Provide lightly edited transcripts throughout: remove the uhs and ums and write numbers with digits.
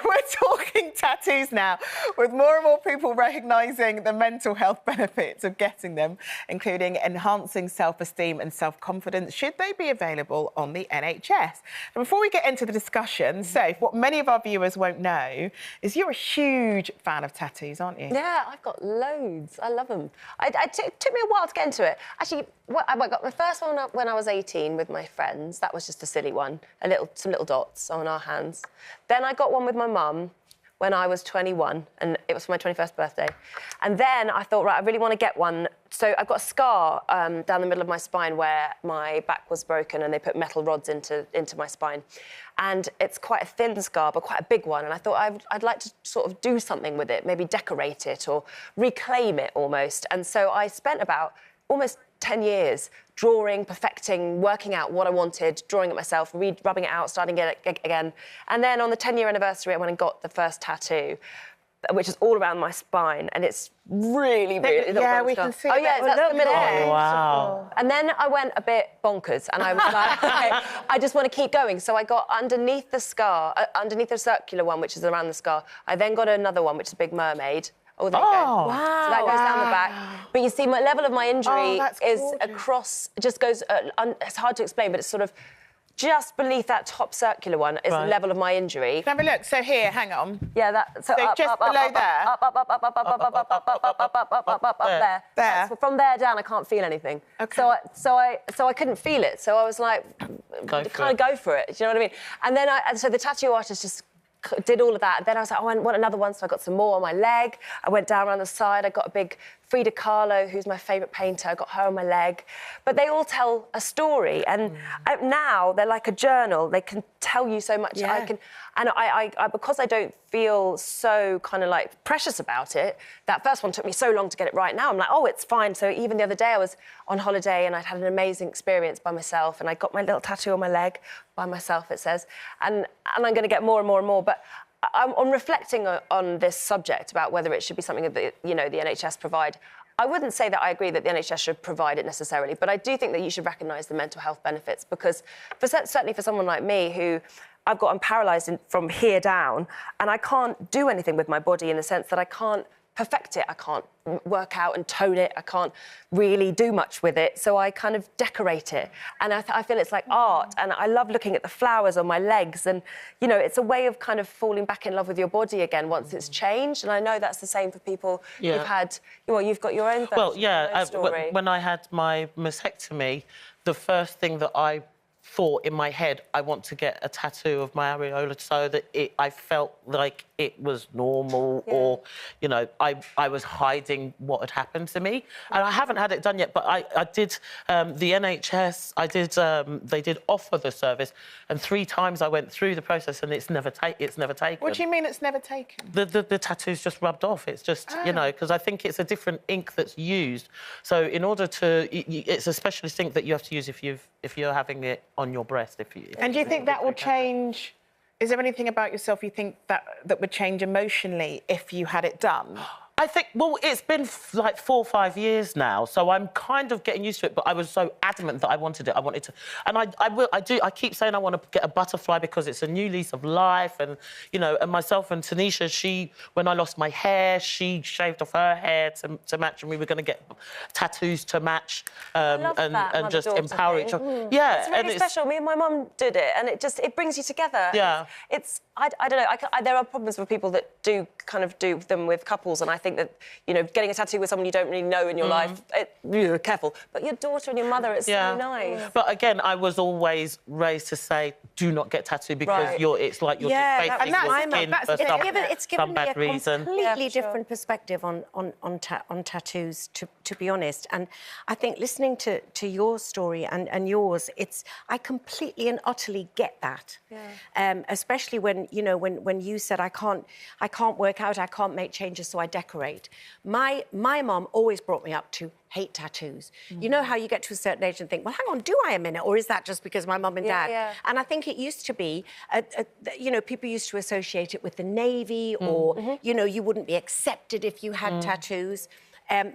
we're talking tattoos now, with more and more people recognising the mental health benefits of getting them, including enhancing self-esteem and self-confidence. Should they be available on the NHS? And before we get into the discussion, Soph, what many of our viewers won't know is you're a huge fan of tattoos, aren't you? Yeah, I've got loads. I love them. It took me a while to get into it. Actually, I got my first one when I was 18 with my friends. That was just a silly one, some little dots on our hands. Then I got one with my mum when I was 21, and it was for my 21st birthday. And then I thought, right, I really want to get one. So I've got a scar down the middle of my spine where my back was broken and they put metal rods into my spine. And it's quite a thin scar, but quite a big one. And I thought I'd like to sort of do something with it, maybe decorate it or reclaim it almost. And so I spent about almost 10 years drawing, perfecting, working out what I wanted, drawing it myself, rubbing it out, starting it again. And then on the 10-year anniversary, I went and got the first tattoo, which is all around my spine, and it's really... Yeah, we can see. Oh, yeah, that's the middle. Oh, wow. And then I went a bit bonkers, and I was like, okay, I just want to keep going. So I got underneath the scar, underneath the circular one, which is around the scar, I then got another one, which is a big mermaid. Oh, there you go. Wow. So that goes down the back. But you see, my level of my injury is gorgeous. across, it just goes, it's hard to explain, but it's sort of just beneath that top circular one is the level of my injury. Have a look. So here, hang on. Yeah, that. So up, just up, below up, there. Up there. There. So from there down, I can't feel anything. Okay. So I couldn't feel it. So I was like, kind of go for it. Do you know what I mean? And then so the tattoo artist just did all of that. And then I was like, oh, I want another one. So I got some more on my leg. I went down around the side. I got a big Frida Kahlo, who's my favourite painter. I got her on my leg. But they all tell a story. And now they're like a journal. They can tell you so much. Yeah. I because I don't feel so kind of like precious about it, that first one took me so long to get it right. Now I'm like, oh, it's fine. So even the other day I was on holiday and I'd had an amazing experience by myself, and I got my little tattoo on my leg by myself, it says. And I'm going to get more and more and more. But I'm reflecting on this subject about whether it should be something that, you know, the NHS provide. I wouldn't say that I agree that the NHS should provide it necessarily, but I do think that you should recognise the mental health benefits, because certainly for someone like me who I'm paralysed from here down, and I can't do anything with my body in the sense that I can't perfect it. I can't work out and tone it. I can't really do much with it. So I kind of decorate it. And I feel it's like art. And I love looking at the flowers on my legs. And, you know, it's a way of kind of falling back in love with your body again once it's changed. And I know that's the same for people who've had... Well, you've got your own version, Well, yeah, your own story. when I had my mastectomy, the first thing that I thought in my head, I want to get a tattoo of my areola so that I felt like it was normal, or, you know, I was hiding what had happened to me. And I haven't had it done yet, but I did, the NHS, they did offer the service, and 3 times I went through the process and it's never taken. What do you mean it's never taken? The tattoo's just rubbed off. It's just, you know, because I think it's a different ink that's used. So in order to, it's a specialist ink that you have to use if you're having it on your breast. And do you think that will change? Is there anything about yourself you think that would change emotionally if you had it done? I think, well, it's been like 4 or 5 years now, so I'm kind of getting used to it, but I was so adamant that I wanted it. I wanted to... And I keep saying I want to get a butterfly because it's a new lease of life, and, you know, and myself and Tanisha, when I lost my hair, she shaved off her hair to match, and we were going to get tattoos to match and just empower each other. Yeah. It's really special. Me and my mum did it, and it brings you together. Yeah. I don't know, there are problems with people that do them with couples, and I think that, you know, getting a tattoo with someone you don't really know in your life, you're careful. But your daughter and your mother, it's so nice. But again, I was always raised to say, do not get tattooed because it's like you're defacing your skin for it's given me a reason. completely different perspective on tattoos, to be honest. And I think listening to your story and yours, I completely and utterly get that. Yeah. Especially when, you know, when you said I can't work out, I can't make changes, so I decorate. My mum always brought me up to hate tattoos. You know how you get to a certain age and think, well, hang on, do I a minute? Or is that just because my mum and dad? Yeah. And I think it used to be, you know, people used to associate it with the Navy, or, you know, you wouldn't be accepted if you had tattoos.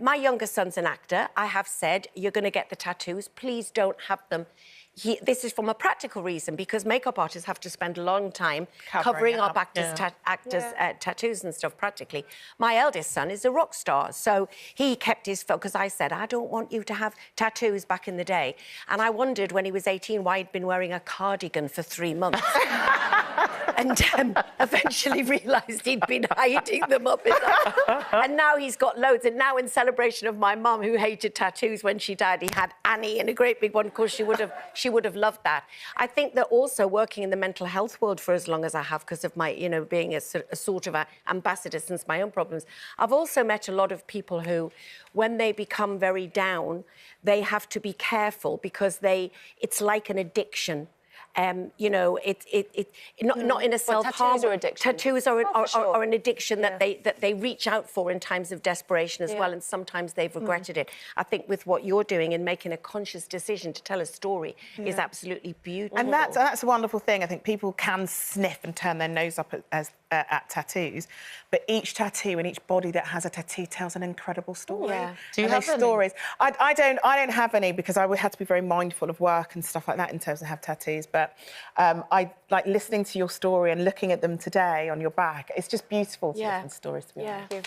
My youngest son's an actor. I have said, you're going to get the tattoos. Please don't have them this is from a practical reason, because makeup artists have to spend a long time covering up actors' tattoos and stuff practically. My eldest son is a rock star, so he kept his... Because I said, I don't want you to have tattoos back in the day. And I wondered when he was 18 why he'd been wearing a cardigan for 3 months. And eventually realised he'd been hiding them up his ass. And now he's got loads. And now, in celebration of my mum, who hated tattoos when she died, he had Annie in a great big one. Of course, she would have loved that. I think that also working in the mental health world for as long as I have, because of my, you know, being a sort of ambassador since my own problems, I've also met a lot of people who, when they become very down, they have to be careful because it's like an addiction. You know, not in a self-harm. Tattoos are addiction. Tattoos are an addiction that they reach out for in times of desperation as well, and sometimes they've regretted it. I think with what you're doing and making a conscious decision to tell a story is absolutely beautiful. And that's a wonderful thing. I think people can sniff and turn their nose up at tattoos, but each tattoo and each body that has a tattoo tells an incredible story. Yeah. Do you have stories? I don't have any, because I would have to be very mindful of work and stuff like that in terms of have tattoos. But I like listening to your story and looking at them today on your back. It's just beautiful to listen to stories. To me. Thank you.